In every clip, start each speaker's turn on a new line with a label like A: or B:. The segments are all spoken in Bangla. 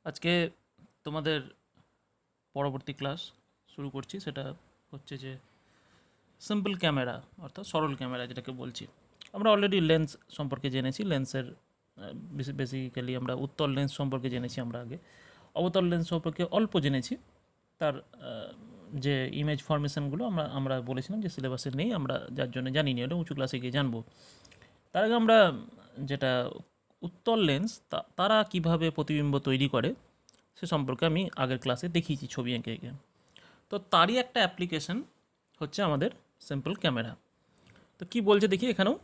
A: আজকে তোমাদের পরবর্তী ক্লাস শুরু করছি। সেটা হচ্ছে যে সিম্পল ক্যামেরা অর্থাৎ সরল ক্যামেরা যেটাকে বলছি। আমরা অলরেডি লেন্স সম্পর্কে জেনেছি। লেন্সের বেসিক্যালি আমরা উত্তল লেন্স সম্পর্কে জেনেছি আমরা আগে। অবতল লেন্স সম্পর্কে অল্প জেনেছি। তার যে ইমেজ ফরমেশনগুলো আমরা আমরা বলেছিলাম যে সিলেবাসে নেই, আমরা যার জন্য জানি না, ওটা উঁচু ক্লাসে গিয়ে জানবো। তার আগে আমরা যেটা উত্তল লেন্স তারা কিভাবে প্রতিবিম্ব তৈরি করে সে সম্পর্কে আমি আগের ক্লাসে দেখিয়েছি ছবি এঁকে এঁকে। তো তারই একটা অ্যাপ্লিকেশন হচ্ছে আমাদের সিম্পল ক্যামেরা। তো কি বলছে দেখি, এখানেও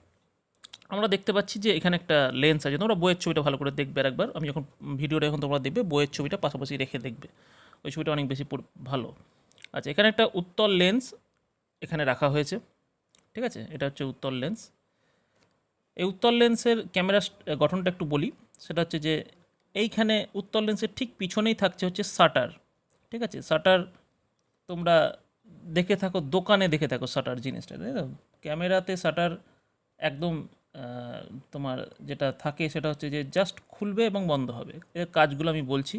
A: আমরা দেখতে পাচ্ছি যে এখানে একটা লেন্স আছে। তোমরা বইয়ের ছবিটা ভালো করে দেখবে একবার। আমি যখন ভিডিওটা এখন তোমরা দেখবে, বইয়ের ছবিটা পাশাপাশি রেখে দেখবে, ওই ছবিটা অনেক বেশি ভালো। আচ্ছা, এখানে একটা উত্তল লেন্স এখানে রাখা হয়েছে, ঠিক আছে? এটা হচ্ছে উত্তল লেন্স। এই উত্তল লেন্সের ক্যামেরা গঠনটা একটু বলি। সেটা হচ্ছে যে এইখানে উত্তল লেন্সের ঠিক পিছনেই থাকছে হচ্ছে শাটার, ঠিক আছে? শাটার তোমরা দেখে থাকো, দোকানে দেখে থাকো শাটার জিনিসটা, তাই তো? ক্যামেরাতে শাটার একদম তোমার যেটা থাকে সেটা হচ্ছে যে জাস্ট খুলবে এবং বন্ধ হবে। এর কাজগুলো আমি বলছি।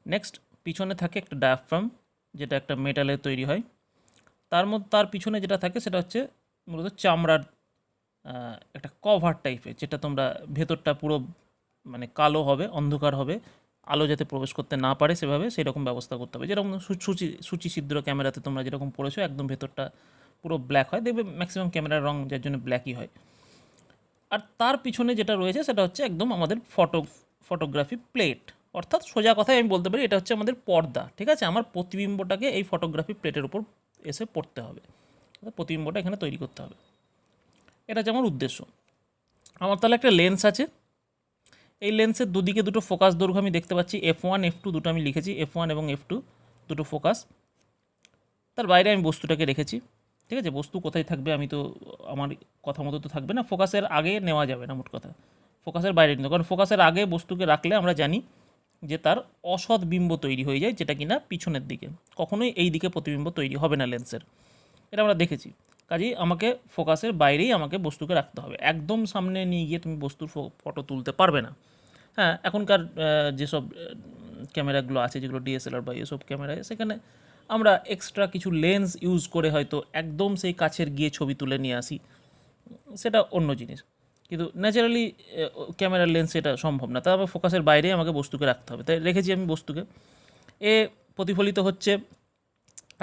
A: নেক্সট, পিছনে থাকে একটা ডায়াফ্রাম, যেটা একটা মেটালের তৈরি হয়। তার পিছনে যেটা থাকে সেটা হচ্ছে মূলত চামড়ার একটা কভার টাইপের, যেটা তোমরা ভেতরটা পুরো মানে কালো হবে, অন্ধকার হবে, আলো যাতে প্রবেশ করতে না পারে সেভাবে সেই রকম ব্যবস্থা করতে হবে। যেরকম সূচি ছিদ্র ক্যামেরাতে তোমরা যেরকম পড়েছো, একদম ভেতরটা পুরো ব্ল্যাক হয়, দেখবে ম্যাক্সিমাম ক্যামেরার রং যার জন্য ব্ল্যাকই হয়। আর তার পিছনে যেটা রয়েছে সেটা হচ্ছে একদম আমাদের ফটোগ্রাফি প্লেট, অর্থাৎ সোজা কথায় আমি বলতে পারি এটা হচ্ছে আমাদের পর্দা, ঠিক আছে? আমার প্রতিবিম্বটাকে এই ফটোগ্রাফি প্লেটের উপর এসে পড়তে হবে, প্রতিবিম্বটা এখানে তৈরি করতে হবে। এটা হচ্ছে আমার উদ্দেশ্য। আমার তাহলে একটা লেন্স আছে। এই লেন্সের দুদিকে দুটো ফোকাস দৈর্ঘ্য আমি দেখতে পাচ্ছি, F1 F2 দুটো আমি লিখেছি, F1 এবং F2 দুটো ফোকাস। তার বাইরে আমি বস্তুটাকে রেখেছি, ঠিক আছে? বস্তু কোথায় থাকবে, আমি তো আমার কথা মতো তো থাকবে না, ফোকাসের আগে নেওয়া যাবে না মোট কথা, ফোকাসের বাইরে নিতে, কারণ ফোকাসের আগে বস্তুকে রাখলে আমরা জানি যে তার অসৎ বিম্ব তৈরি হয়ে যায়, যেটা কিনা পিছনের দিকে, কখনোই এই দিকে প্রতিবিম্ব তৈরি হবে না লেন্সের। এটা আমরা দেখেছি। কাজেই আমাকে ফোকাসের বাইরেই আমাকে বস্তুকে রাখতে হবে, একদম সামনে নিয়ে গিয়ে তুমি বস্তুর ফটো তুলতে পারবে না। হ্যাঁ, এখনকার যেসব ক্যামেরাগুলো আছে, যেগুলো ডিএসএলআর বা এসব ক্যামেরায়, সেখানে আমরা এক্সট্রা কিছু লেন্স ইউজ করে হয়তো একদম সেই কাছের গিয়ে ছবি তুলে নিয়ে আসি, সেটা অন্য জিনিস। কিন্তু ন্যাচারালি ক্যামেরার লেন্স এটা সম্ভব না, তবে ফোকাসের বাইরে আমাকে বস্তুকে রাখতে হবে, তাই রেখেছি আমি বস্তুকে। এ প্রতিফলিত হচ্ছে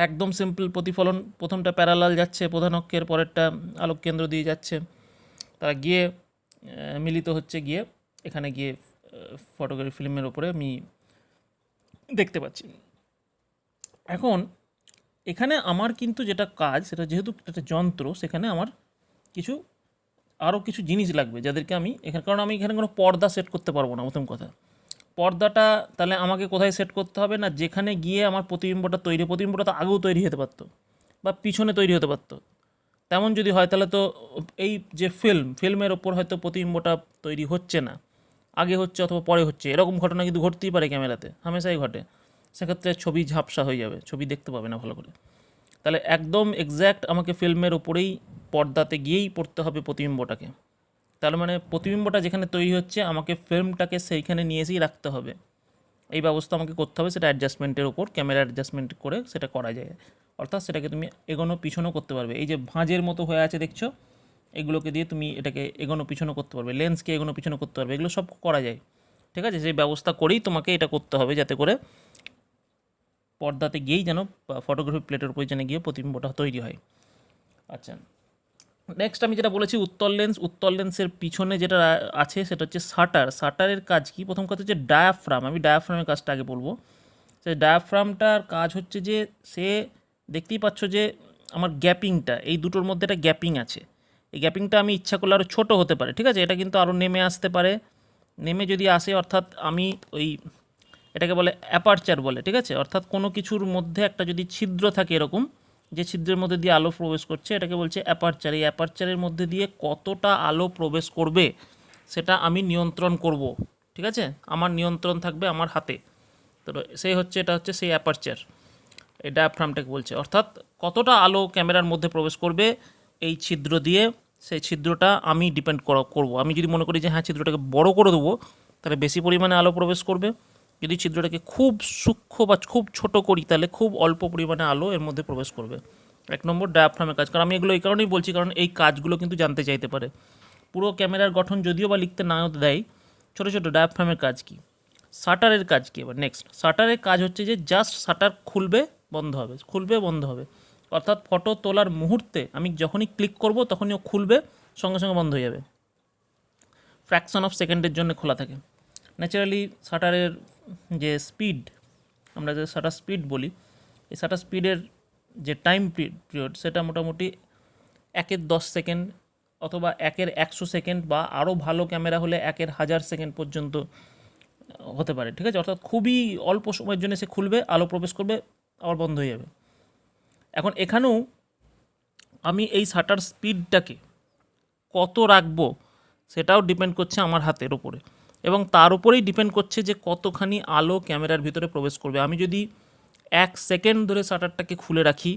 A: একদম সিম্পল প্রতিফলন। প্রথমটা প্যারালাল যাচ্ছে প্রধান অক্ষের, পরেরটা আলোক কেন্দ্র দিয়ে যাচ্ছে, তারা গিয়ে মিলিত হচ্ছে, গিয়ে এখানে গিয়ে ফটোগ্রাফি ফিল্মের ওপরে আমি দেখতে পাচ্ছি। এখন এখানে আমার কিন্তু যেটা কাজ, সেটা যেহেতু একটা যন্ত্র, সেখানে আমার কিছু আরও কিছু জিনিস লাগবে যাদেরকে আমি এখানে, কারণ আমি এখানে কোনো পর্দা সেট করতে পারবো না। প্রথম কথা, পর্দাটা তাহলে আমাকে কোথায় সেট করতে হবে না, যেখানে গিয়ে আমার প্রতিবিম্বটা তো আগেও তৈরি হতে পারতো বা পিছনে তৈরি হতে পারতো। তেমন যদি হয় তাহলে তো এই যে ফিল্মের ওপর হয়তো প্রতিবিম্বটা তৈরি হচ্ছে না, আগে হচ্ছে অথবা পরে হচ্ছে, এরকম ঘটনা কিন্তু ঘটতেই পারে, ক্যামেরাতে হামেশাই ঘটে। সেক্ষেত্রে ছবি ঝাপসা হয়ে যাবে, ছবি দেখতে পাবে না ভালো করে। তাহলে একদম এক্স্যাক্ট আমাকে ফিল্মের ওপরেই পর্দাতে গিয়েই পড়তে হবে প্রতিবিম্বটাকে। তার মানে প্রতিবিম্বটা যেখানে তৈরি হচ্ছে আমাকে ফিল্মটাকে সেইখানে নিয়ে এসেই রাখতে হবে। এই ব্যবস্থা আমাকে করতে হবে, সেটা অ্যাডজাস্টমেন্টের ওপর, ক্যামেরা অ্যাডজাস্টমেন্ট করে সেটা করা যায়। অর্থাৎ সেটাকে তুমি এগোনো পিছনও করতে পারবে। এই যে ভাঁজের মতো হয়ে আছে দেখছো, এগুলোকে দিয়ে তুমি এটাকে এগোনো পিছনও করতে পারবে, লেন্সকে এগোনো পিছনও করতে পারবে, এগুলো সব করা যায়, ঠিক আছে? সেই ব্যবস্থা করেই তোমাকে এটা করতে হবে, যাতে করে পর্দাতে গিয়েই যেন ফটোগ্রাফি প্লেটের উপরে যেন গিয়ে প্রতিবিম্বটা তৈরি হয়। আচ্ছা, নেক্সট আমি যেটা বলেছি উত্তল লেন্সের পিছনে যেটা আছে সেটা হচ্ছে শাটারের কাজ কি? প্রথম কথা হচ্ছে ডায়াফ্রাম। আমি ডায়াফ্রামের কাজটা আগে বলবো। সেই ডায়াফ্রামটার কাজ হচ্ছে যে সে, দেখতেই পাচ্ছ যে আমার গ্যাপিংটা, এই দুটোর মধ্যে একটা গ্যাপিং আছে। এই গ্যাপিংটা আমি ইচ্ছা করলে আরও ছোটো হতে পারে, ঠিক আছে? এটা কিন্তু আরও নেমে আসতে পারে। নেমে যদি আসে, অর্থাৎ আমি ওই এটাকে বলে অ্যাপারচার বলে, ঠিক আছে? অর্থাৎ কোনো কিছুর মধ্যে একটা যদি ছিদ্র থাকে এরকম, যে ছিদ্রের মধ্যে দিয়ে আলো প্রবেশ করছে, এটাকে বলছে অ্যাপারচার। এই অ্যাপারচারের মধ্যে দিয়ে কতটা আলো প্রবেশ করবে সেটা আমি নিয়ন্ত্রণ করব, ঠিক আছে? আমার নিয়ন্ত্রণ থাকবে আমার হাতে। তো সেই হচ্ছে, এটা হচ্ছে সেই অ্যাপারচার, এই ডায়াফ্রামটাকে বলছে। অর্থাৎ কতটা আলো ক্যামেরার মধ্যে প্রবেশ করবে এই ছিদ্র দিয়ে, সেই ছিদ্রটা আমি ডিপেন্ড করব। আমি যদি মনে করি যে হ্যাঁ ছিদ্রটাকে বড় করে দেবো, তাহলে বেশি পরিমাণে আলো প্রবেশ করবে। যদি ছিদ্রটাকে খুব সূক্ষ্ম বা খুব ছোট করি তাহলে খুব অল্প পরিমাণে আলো এর মধ্যে প্রবেশ করবে। 1 নম্বর ডায়াফ্রামের কাজ, কারণ আমি এগুলো এই কারণেই বলছি কারণ এই কাজগুলো কিন্তু জানতে চাইতে পারে। পুরো ক্যামেরার গঠন যদিও বা লিখতে নাও দেয়, ছোটো ছোটো ডায়াফ্রামের কাজ কী, শাটারের কাজ কী। এবার নেক্সট শাটারের কাজ হচ্ছে যে জাস্ট শাটার খুলবে বন্ধ হবে, খুলবে বন্ধ হবে, অর্থাৎ ফটো তোলার মুহূর্তে আমি যখনই ক্লিক করব তখনই ও খুলবে, সঙ্গে সঙ্গে বন্ধ হয়ে যাবে। ফ্র্যাকশন অফ সেকেন্ডের জন্য খোলা থাকে। ন্যাচারালি শাটারের যে স্পিড, আমরা যে শাটার স্পিড বলি, এই শাটার স্পিডের যে টাইম পিরিয়ড সেটা মোটামুটি 1/10 সেকেন্ড অথবা 1/100 সেকেন্ড বা আরও ভালো ক্যামেরা হলে 1/1000 সেকেন্ড পর্যন্ত হতে পারে। ঠিক আছে, অর্থাৎ খুবই অল্প সময়ের জন্য সে খুলবে, আলো প্রবেশ করবে, আবার বন্ধ হয়ে যাবে। এখন এখানেও আমি এই শাটার স্পিডটাকে কত রাখবো সেটাও ডিপেন্ড করছে আমার হাতের ওপরে, এবং তার উপরেই ডিপেন্ড করছে যে কতখানি আলো ক্যামেরার ভিতরে প্রবেশ করবে। আমি যদি 1 সেকেন্ড ধরে শাটারটাকে খুলে রাখি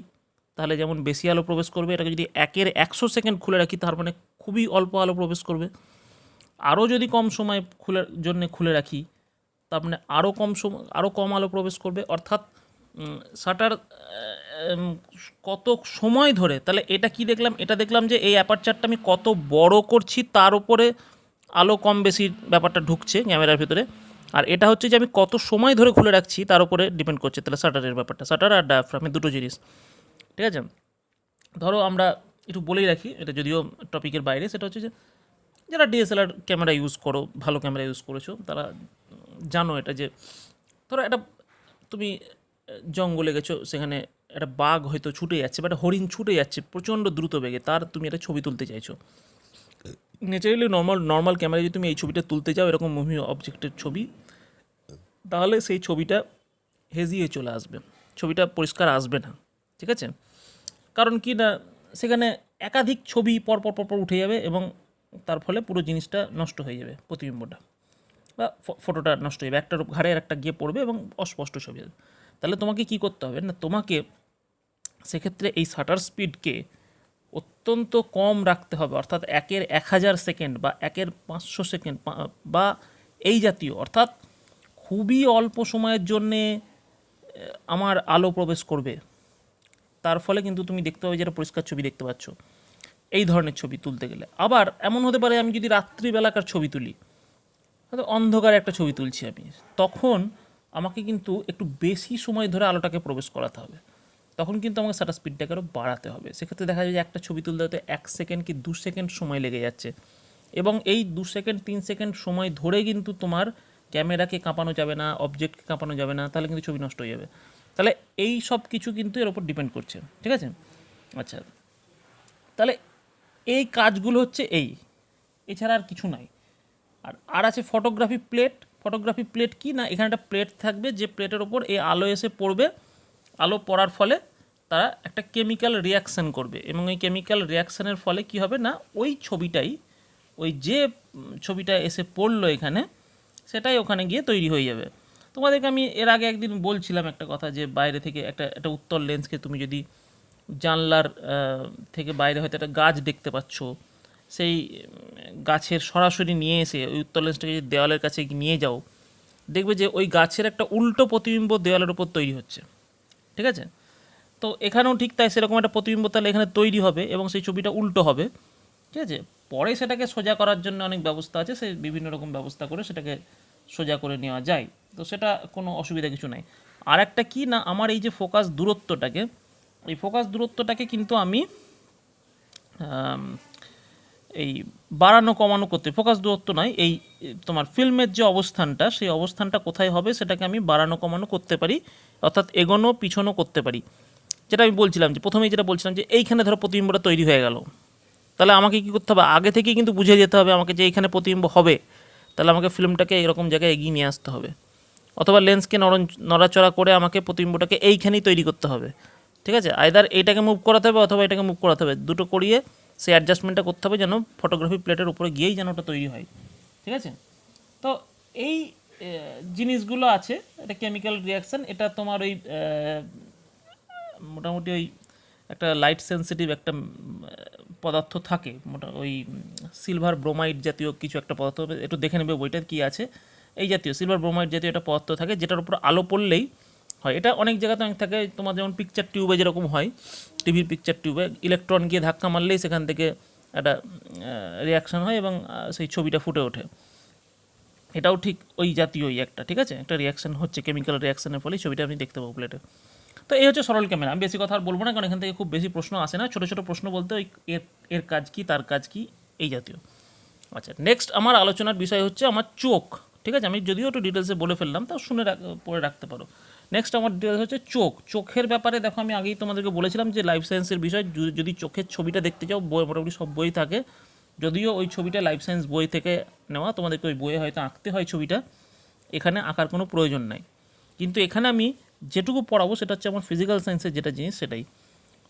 A: তাহলে যেমন বেশি আলো প্রবেশ করবে, এটাকে যদি 1/100 সেকেন্ড খুলে রাখি তার মানে খুবই অল্প আলো প্রবেশ করবে। আরও যদি কম সময় খুলে রাখি তার মানে আরও কম আলো প্রবেশ করবে। অর্থাৎ শাটার কত সময় ধরে, তাহলে এটা কি দেখলাম, এটা দেখলাম যে এই অ্যাপারচারটা আমি কত বড় করছি তার উপরে আলো কম বেশি ব্যাপারটা ঢুকছে ক্যামেরার ভিতরে, আর এটা হচ্ছে যে আমি কত সময় ধরে খুলে রাখছি তার উপরে ডিপেন্ড করছে। তাহলে শাটারের ব্যাপারটা, শাটার আর ডায়াফ্রাম দুটো জিনিস। ঠিক আছে, ধরো আমরা একটু বলেই রাখি, এটা যদিও টপিকের বাইরে, সেটা হচ্ছে যে যারা ডিএসএলআর ক্যামেরা ইউজ করো, ভালো ক্যামেরা ইউজ করেছো, তারা জানো এটা যে ধরো একটা তুমি জঙ্গলে গেছো, সেখানে একটা বাঘ হয়তো ছুটে যাচ্ছে বা একটা হরিণ ছুটে যাচ্ছে প্রচণ্ড দ্রুত বেগে, তার তুমি একটা ছবি তুলতে চাইছো। ন্যাচারালি নর্মাল ক্যামেরায় যদি তুমি এই ছবিটা তুলতে যাও, এরকম মুভি অবজেক্টের ছবি, তাহলে সেই ছবিটা হেজিয়ে চলে আসবে, ছবিটা পরিষ্কার আসবে না। ঠিক আছে, কারণ কি না, সেখানে একাধিক ছবি পরপর উঠে যাবে এবং তার ফলে পুরো জিনিসটা নষ্ট হয়ে যাবে, প্রতিবিম্বটা বা ফটোটা নষ্ট হয়ে যাবে, একটার ঘাড়ে আর একটা গিয়ে পড়বে এবং অস্পষ্ট ছবি হবে। তাহলে তোমাকে কি করতে হবে না, তোমাকে সেক্ষেত্রে এই শাটার স্পিডকে অত্যন্ত কম রাখতে হবে, অর্থাৎ 1/1000 সেকেন্ড বা 1/500 সেকেন্ড বা এই জাতীয়, অর্থাৎ খুবই অল্প সময়ের জন্যে আমার আলো প্রবেশ করবে, তার ফলে কিন্তু তুমি দেখতে পাবে যেটা পরিষ্কার ছবি দেখতে পাচ্ছ এই ধরনের ছবি তুলতে গেলে। আবার এমন হতে পারে আমি যদি রাত্রিবেলাকার ছবি তুলি, হয়তো অন্ধকারে একটা ছবি তুলছি আমি, তখন আমাকে কিন্তু একটু বেশি সময় ধরে আলোটাকে প্রবেশ করাতে হবে, তখন কিন্তু আমাকে শাটার স্পিডটাকে আরও বাড়াতে হবে। সেক্ষেত্রে দেখা যায় যে একটা ছবি তুলতে হয়তো 1 সেকেন্ড কি 2 সেকেন্ড সময় লেগে যাচ্ছে, এবং এই 2 সেকেন্ড 3 সেকেন্ড সময় ধরে কিন্তু তোমার ক্যামেরাকে কাঁপানো যাবে না, অবজেক্টকে কাঁপানো যাবে না, তাহলে কিন্তু ছবি নষ্ট হয়ে যাবে। তাহলে এই সব কিছু কিন্তু এর ওপর ডিপেন্ড করছে। ঠিক আছে, আচ্ছা, তাহলে এই কাজগুলো হচ্ছে এছাড়া আর কিছু নাই। আর আছে ফটোগ্রাফি প্লেট। ফটোগ্রাফি প্লেট কি না, এখানে একটা প্লেট থাকবে, যে প্লেটের ওপর এই আলো এসে পড়বে, আলো পড়ার ফলে তারা একটা কেমিক্যাল রিয়াকশান করবে, এবং এই কেমিক্যাল রিয়াকশানের ফলে কি হবে না, ওই ছবিটাই, ওই যে ছবিটা এসে পড়লো এখানে, সেটাই ওখানে গিয়ে তৈরি হয়ে যাবে। তোমাদেরকে আমি এর আগে একদিন বলছিলাম একটা কথা, যে বাইরে থেকে একটা উত্তল লেন্সকে তুমি যদি জানলার থেকে বাইরে হয়তো একটা গাছ দেখতে পাচ্ছ, সেই গাছের সরাসরি নিয়ে এসে ওই উত্তল লেন্সটাকে যদি দেওয়ালের কাছে নিয়ে যাও, দেখবে যে ওই গাছের একটা উল্টো প্রতিবিম্ব দেওয়ালের ওপর তৈরি হচ্ছে। ঠিক আছে, তো এখানেও ঠিক তাই, সেরকম একটা প্রতিবিম্ব তাহলে এখানে তৈরি হবে এবং সেই ছবিটা উল্টো হবে। ঠিক আছে, পরে সেটাকে সোজা করার জন্য অনেক ব্যবস্থা আছে, সেই বিভিন্ন রকম ব্যবস্থা করে সেটাকে সোজা করে নেওয়া যায়, তো সেটা কোনো অসুবিধা কিছু নাই। আর একটা কি না, আমার এই যে ফোকাস দূরত্বটাকে, এই ফোকাস দূরত্বটাকে কিন্তু আমি এই বাড়ানো কমানো করতে, ফোকাস দূরত্ব নয়, এই তোমার ফিল্মের যে অবস্থানটা, সেই অবস্থানটা কোথায় হবে সেটাকে আমি বাড়ানো কমানো করতে পারি, অর্থাৎ এগোনো পিছনো করতে পারি। যেটা আমি বলছিলাম, যে প্রথমেই যেটা বলছিলাম, যে এইখানে ধরো প্রতিবিম্বটা তৈরি হয়ে গেল, তাহলে আমাকে কী করতে হবে, আগে থেকেই কিন্তু বুঝে যেতে হবে আমাকে যে এইখানে প্রতিবিম্ব হবে, তাহলে আমাকে ফিল্মটাকে এরকম জায়গায় এগিয়ে নিয়ে আসতে হবে, অথবা লেন্সকে নড়াচড়া করে আমাকে প্রতিবিম্বটাকে এইখানেই তৈরি করতে হবে। ঠিক আছে, আইদার এইটাকে মুভ করাতে হবে অথবা এটাকে মুভ করাতে হবে, দুটো করিয়ে সেই অ্যাডজাস্টমেন্টটা করতে হবে যেন ফটোগ্রাফি প্লেটের উপরে গিয়েই যেন ওটা তৈরি হয়। ঠিক আছে, তো এই জিনিসগুলো আছে, এটা কেমিক্যাল রিয়াকশান, এটা তোমার ওই মোটামুটি ওই একটা লাইট সেন্সিটিভ একটা পদার্থ থাকে, ওই সিলভার ব্রোমাইড জাতীয় কিছু একটা পদার্থ, একটু দেখে নেবে বইটার কী আছে, এই জাতীয় সিলভার ব্রোমাইড জাতীয় একটা পদার্থ থাকে, যেটার উপর আলো পড়লেই হয়। এটা অনেক জায়গাতে অনেক থাকে, তোমার যেমন পিকচার টিউবে যেরকম হয়, টিভির পিকচার টিউবে ইলেকট্রন গিয়ে ধাক্কা মারলেই সেখান থেকে একটা রিয়াকশান হয় এবং সেই ছবিটা ফুটে ওঠে। এটাও ঠিক ওই জাতীয়ই একটা, ঠিক আছে, একটা রিয়াকশান হচ্ছে, কেমিক্যাল রিয়াকশানের ফলে ছবিটা আপনি দেখতে পাবো প্লেটে। তো এই হচ্ছে সরল ক্যামেরা। আমি বেশি কথা আর বলবো না, কারণ এখান থেকে খুব বেশি প্রশ্ন আসে না। ছোটো ছোটো প্রশ্ন বলতে ওই এর কাজ কী, তার কাজ কী, এই জাতীয়। আচ্ছা, নেক্সট আমার আলোচনার বিষয় হচ্ছে আমার চোখ। ঠিক আছে, আমি যদিও একটু ডিটেলসে বলে ফেললাম, তাও শুনে পড়ে রাখতে পারো। নেক্সট আমার ডিটেলস হচ্ছে চোখ। চোখের ব্যাপারে দেখো, আমি আগেই তোমাদেরকে বলেছিলাম যে লাইফ সায়েন্সের বিষয়, যদি চোখের ছবিটা দেখতে চাও, বই মোটামুটি সব বই থাকে, যদিও ওই ছবিটা লাইফ সায়েন্স বই থেকে নেওয়া, তোমাদেরকে ওই বইয়ে হয়তো আঁকতে হয় ছবিটা, এখানে আঁকার কোনো প্রয়োজন নাই। কিন্তু এখানে আমি যেটুকু পড়াবো সেটা হচ্ছে আমার ফিজিক্যাল সায়েন্সের যেটা জিনিস সেটাই।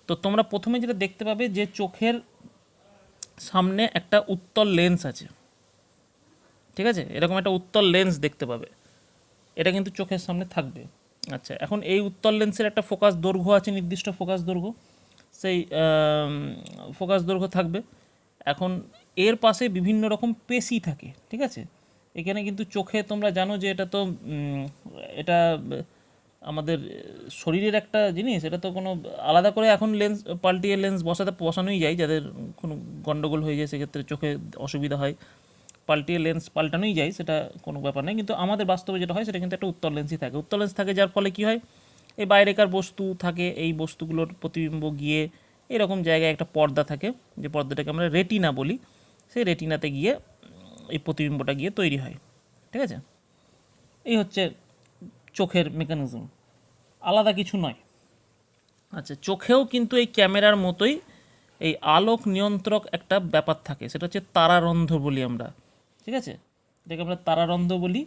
A: তো তোমরা প্রথমে যেটা দেখতে পাবে যে চোখের সামনে একটা উত্তল লেন্স আছে, ঠিক আছে, এরকম একটা উত্তল লেন্স দেখতে পাবে, এটা কিন্তু চোখের সামনে থাকবে। আচ্ছা, এখন এই উত্তল লেন্সের একটা ফোকাস দৈর্ঘ্য আছে, নির্দিষ্ট ফোকাস দৈর্ঘ্য, সেই ফোকাস দৈর্ঘ্য থাকবে। এখন এর পাশে বিভিন্ন রকম পেশি থাকে, ঠিক আছে। এখানে কিন্তু চোখে তোমরা জানো যে এটা তো এটা আমাদের শরীরের একটা জিনিস, এটা তো কোনো আলাদা করে এখন লেন্স পাল্টিয়ে লেন্স বসানোই যায়, যাদের কোনো গন্ডগোল হয়ে যায় সেক্ষেত্রে চোখে অসুবিধা হয়, পাল্টিয়ে লেন্স পাল্টানোই যায়, সেটা কোনো ব্যাপার নেই। কিন্তু আমাদের বাস্তবে যেটা হয় সেটা কিন্তু একটা উত্তল লেন্সই থাকে। উত্তল লেন্স থাকে যার ফলে কী হয়, এই বাইরেকার বস্তু থাকে, এই বস্তুগুলোর প্রতিবিম্ব গিয়ে এরকম জায়গায় একটা পর্দা থাকে, যে পর্দাটাকে আমরা রেটিনা বলি, সেই রেটিনাতে গিয়ে এই প্রতিবিম্বটা গিয়ে তৈরি হয়, ঠিক আছে। এই হচ্ছে চোখের মেকানিজম, আলাদা কিছু নয়। আচ্ছা, চোখেও কিন্তু এই ক্যামেরার মতোই এই আলোক নিয়ন্ত্রক একটা ব্যাপার থাকে, সেটা হচ্ছে তারারন্ধ্র বলি আমরা, ঠিক আছে, এটাকে আমরা তারারন্ধ্র বলি,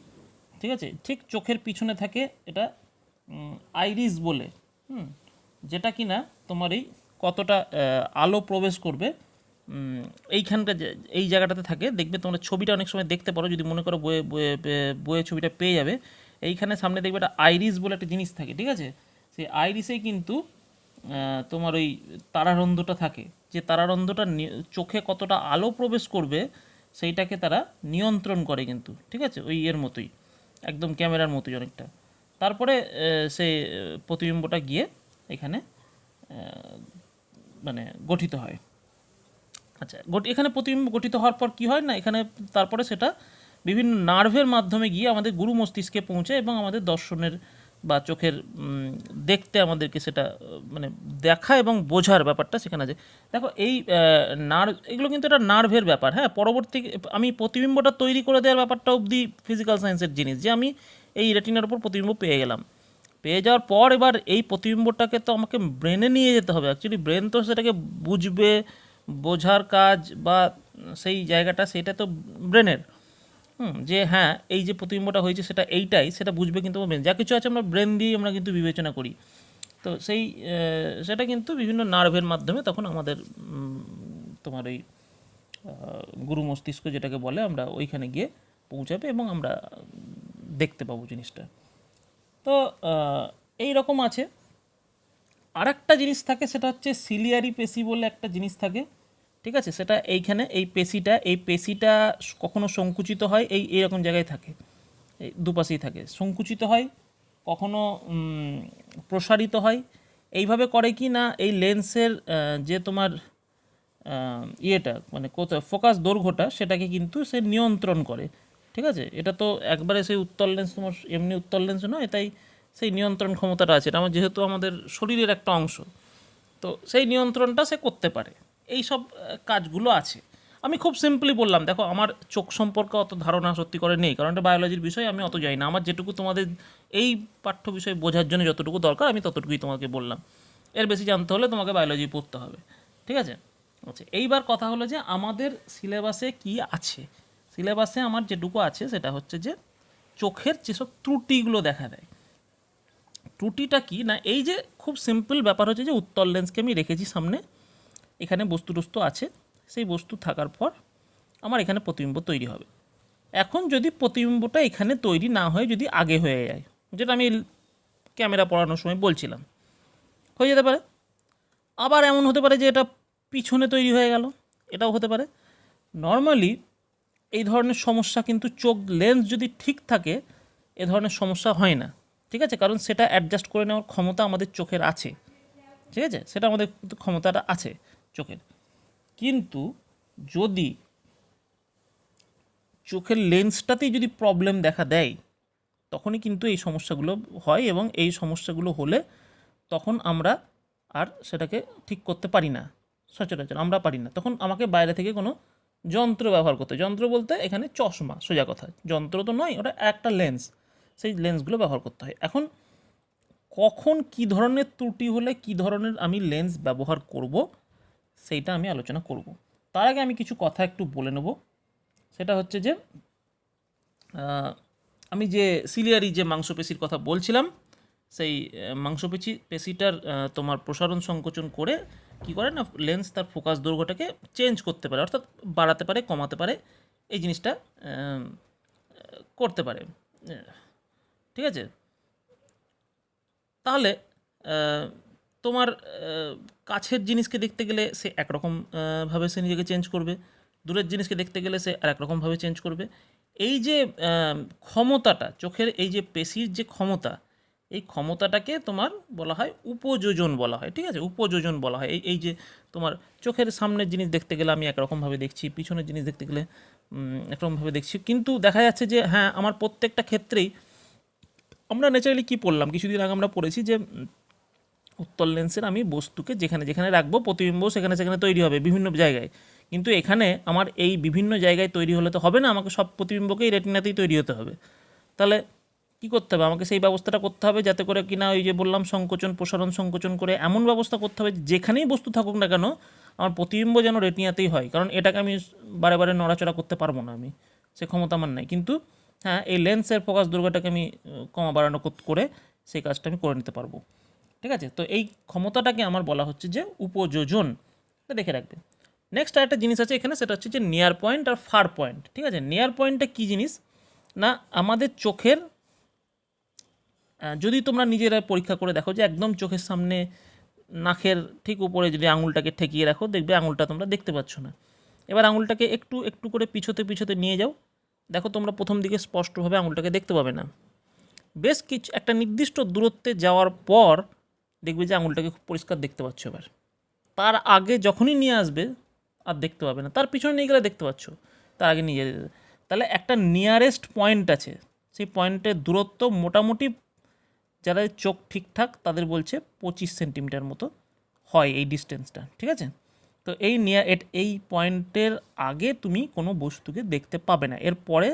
A: ঠিক আছে। ঠিক চোখের পিছনে থাকে এটা আইরিস বলে, যেটা কিনা তোমার এই কতটা আলো প্রবেশ করবে এইখানটা, এই জায়গাটাতে থাকে। দেখবে তোমরা ছবিটা অনেক সময় দেখতে পারো, যদি মনে করো বইয়ে বইয়ে ছবিটা পেয়ে যাবে, এইখানে সামনে দেখবে একটা আইরিস বলে একটা জিনিস থাকে, ঠিক আছে। সেই আইরিসেই কিন্তু তোমার ওই তারারন্ধ্রটা থাকে, যে তারারন্ধ্রটা চোখে কতটা আলো প্রবেশ করবে সেইটাকে তারা নিয়ন্ত্রণ করে কিন্তু, ঠিক আছে, ওই এর মতোই, একদম ক্যামেরার মতোই অনেকটা। তারপরে সেই প্রতিবিম্বটা গিয়ে এখানে মানে গঠিত হয়। আচ্ছা, এখানে প্রতিবিম্ব গঠিত হওয়ার পর কী হয় না, এখানে তারপরে সেটা বিভিন্ন নার্ভের মাধ্যমে গিয়ে আমাদের গুরু মস্তিষ্কে পৌঁছায় এবং আমাদের দর্শনের বা চোখের দেখতে আমাদেরকে সেটা মানে দেখা এবং বোঝার ব্যাপারটা সেখানে আছে। দেখো এই নার্ভ, এগুলো কিন্তু একটা নার্ভের ব্যাপার, হ্যাঁ। পরবর্তী আমি প্রতিবিম্বটা তৈরি করে দেওয়ার ব্যাপারটা অবধি ফিজিক্যাল সায়েন্সের জিনিস, যে আমি এই রেটিনার উপর প্রতিবিম্ব পেয়ে গেলাম, পেয়ে যাওয়ার পর এবার এই প্রতিবিম্বটাকে তো আমাকে ব্রেনে নিয়ে যেতে হবে। অ্যাকচুয়ালি ব্রেন তো সেটাকে বুঝবে, বোঝার কাজ বা সেই জায়গাটা সেটা তো ব্রেনের, যে হ্যাঁ এই যে প্রতিবিম্বটা হয়েছে সেটা এইটাই, সেটা বুঝবে কিন্তু ব্রেন। যা কিছু আছে আমরা ব্রেন দিয়ে আমরা কিন্তু বিবেচনা করি, তো সেই সেটা কিন্তু বিভিন্ন নার্ভের মাধ্যমে তখন আমাদের তোমার এই গুরু মস্তিষ্ক যেটাকে বলে, আমরা ওইখানে গিয়ে পৌঁছাবে এবং আমরা দেখতে পাবো জিনিসটা। তো এই রকম আছে। আর একটা জিনিস থাকে, সেটা হচ্ছে সিলিয়ারি পেশি বলে একটা জিনিস থাকে, ঠিক আছে। সেটা এইখানে এই পেশিটা কখনো সংকুচিত হয়, এইরকম জায়গায় থাকে, এই দুপাশেই থাকে, সংকুচিত হয়, কখনো প্রসারিত হয়। এইভাবে করে কি না, এই লেন্সের যে তোমার ইয়েটা মানে কোথায় ফোকাস দৈর্ঘ্যটা, সেটাকে কিন্তু সে নিয়ন্ত্রণ করে, ঠিক আছে। এটা তো একবারে সেই উত্তল লেন্স তোমার এমনি উত্তল লেন্স নয়, তাই সেই নিয়ন্ত্রণ ক্ষমতাটা আছে, এটা আমার যেহেতু আমাদের শরীরের একটা অংশ, তো সেই নিয়ন্ত্রণটা সে করতে পারে। এই সব কাজগুলো আছে। আমি খুব সিম্পলি বললাম, দেখো আমার চোখ সম্পর্কে অত ধারণা সত্যি করে নেই, কারণ এটা বায়োলজির বিষয়, আমি অত জানি না। আমার যেটুকু তোমাদের এই পাঠ্য বিষয় বোঝার জন্য যতটুকু দরকার আমি ততটুকুই তোমাকে বললাম, এর বেশি জানতে হলে তোমাকে বায়োলজি পড়তে হবে, ঠিক আছে। আচ্ছা, এইবার কথা হলো যে আমাদের সিলেবাসে কি আছে। সিলেবাসে আমার যেটুকু আছে সেটা হচ্ছে যে চোখের যেসব ত্রুটিগুলো দেখা দেয়। ত্রুটিটা কি না, এই যে খুব সিম্পল ব্যাপার হচ্ছে যে উত্তল লেন্সকে আমি রেখেছি সামনে, এখানে বস্তু আছে, সেই বস্তু থাকার পর আমার এখানে প্রতিবিম্ব তৈরি হবে। এখন যদি প্রতিবিম্বটা এখানে তৈরি না হয়ে যদি আগে হয়ে যায়, যেটা আমি ক্যামেরা পড়ানোর সময় বলছিলাম, হয়ে যেতে পারে। আবার এমন হতে পারে যে এটা পিছনে তৈরি হয়ে গেল, এটাও হতে পারে। নর্মালি এই ধরনের সমস্যা কিন্তু চোখ লেন্স যদি ঠিক থাকে এ ধরনের সমস্যা হয় না, ঠিক আছে, কারণ সেটা অ্যাডজাস্ট করে নেওয়ার ক্ষমতা আমাদের চোখের আছে, ঠিক আছে, সেটা আমাদের কিন্তু ক্ষমতাটা আছে চোখের। কিন্তু যদি চোখের লেন্সটাতেই যদি প্রবলেম দেখা দেয় তখনই কিন্তু এই সমস্যাগুলো হয়, এবং এই সমস্যাগুলো হলে তখন আমরা আর সেটাকে ঠিক করতে পারি না, সচরাচর আমরা পারি না, তখন আমাকে বাইরে থেকে কোনো যন্ত্র ব্যবহার করতে, যন্ত্র বলতে এখানে চশমা, সোজা কথা, যন্ত্র তো নয়, ওটা একটা লেন্স, সেই লেন্সগুলো ব্যবহার করতে হয়। এখন কখন কি ধরনের ত্রুটি হলে কি ধরনের আমি লেন্স ব্যবহার করব সেইটা আমি আলোচনা করব। তার আগে আমি কিছু কথা একটু বলে নেব। সেটা হচ্ছে যে আমি যে সিলিয়ারি যে মাংসপেশির কথা বলছিলাম, সেই পেশিটার তোমার প্রসারণ সংকোচন করে কি করে না, লেন্স তার ফোকাস দৈর্ঘ্যটাকে চেঞ্জ করতে পারে, অর্থাৎ বাড়াতে পারে, কমাতে পারে, এই জিনিসটা করতে পারে, ঠিক আছে। তাহলে তোমার কাছের জিনিসকে দেখতে গেলে সে একরকম ভাবে সে নিজেকে চেঞ্জ করবে, দূরের জিনিসকে দেখতে গেলে সে আর একরকমভাবে চেঞ্জ করবে। এই যে ক্ষমতাটা, চোখের এই যে পেশির যে ক্ষমতা, এই ক্ষমতাটাকে তোমার বলা হয় উপযোজন বলা হয়, ঠিক আছে, উপযোজন বলা হয়। এই যে তোমার চোখের সামনের জিনিস দেখতে গেলে আমি একরকমভাবে দেখছি, পিছনের জিনিস দেখতে গেলে একরকমভাবে দেখছি, কিন্তু দেখা যাচ্ছে যে হ্যাঁ আমার প্রত্যেকটা ক্ষেত্রেই আমরা ন্যাচারালি কী পড়লাম কিছুদিন আগে, আমরা পড়েছি যে উত্তল লেন্সের আমি বস্তুকে যেখানে যেখানে রাখবো প্রতিবিম্ব সেখানে সেখানে তৈরি হবে বিভিন্ন জায়গায়, কিন্তু এখানে আমার এই বিভিন্ন জায়গায় তৈরি হলে তো হবে না, আমাকে সব প্রতিবিম্বকেই রেটিনাতেই তৈরি হতে হবে। তাহলে কী করতে হবে, আমাকে সেই ব্যবস্থাটা করতে হবে যাতে করে কিনা ওই যে বললাম সংকোচন প্রসারণ সংকোচন করে এমন ব্যবস্থা করতে হবে যেখানেই বস্তু থাকুক না কেন আমার প্রতিবিম্ব যেন রেটিনাতেই হয়, কারণ এটাকে আমি বারে বারে নড়াচড়া করতে পারবো না, আমি সে ক্ষমতা আমার নাই। কিন্তু হ্যাঁ এই লেন্সের ফোকাস দৈর্ঘ্যটাকে আমি কমা বাড়ানো করে সেই কাজটা আমি করে নিতে পারবো, ঠিক আছে। তো এই ক্ষমতাটাকে আমার বলা হচ্ছে যে উপযোজন, এটা দেখে রাখবে। নেক্সট আরেকটা জিনিস আছে এখানে, সেটা হচ্ছে যে নিয়ার পয়েন্ট আর ফার পয়েন্ট, ঠিক আছে। নিয়ার পয়েন্টটা কী জিনিস না, আমাদের চোখের যদি তোমরা নিজেরা পরীক্ষা করে দেখো যে একদম চোখের সামনে নাকের ঠিক উপরে যদি আঙুলটাকে ঠেকিয়ে রাখো দেখবে আঙুলটা তোমরা দেখতে পাচ্ছ না। এবার আঙুলটাকে একটু একটু করে পিছোতে পিছোতে নিয়ে যাও, দেখো তোমরা প্রথম দিকে স্পষ্টভাবে আঙুলটাকে দেখতে পাবে না, বেশ কিছু একটা নির্দিষ্ট দূরত্বে যাওয়ার পর দেখবে যে আঙুলটাকে খুব পরিষ্কার দেখতে পাচ্ছ। এবার তার আগে যখনই নিয়ে আসবে আর দেখতে পাবে না, তার পিছনে নিয়ে গেলে দেখতে পাচ্ছ, তার আগে নিয়ে যেতে। তাহলে একটা নিয়ারেস্ট পয়েন্ট আছে, সেই পয়েন্টের দূরত্ব মোটামুটি যাদের চোখ ঠিকঠাক তাদের বলছে 25 সেন্টিমিটার মতো হয় এই ডিস্টেন্সটা, ঠিক আছে। তো এই পয়েন্টের আগে তুমি কোনো বস্তুকে দেখতে পাবে না, এর পরে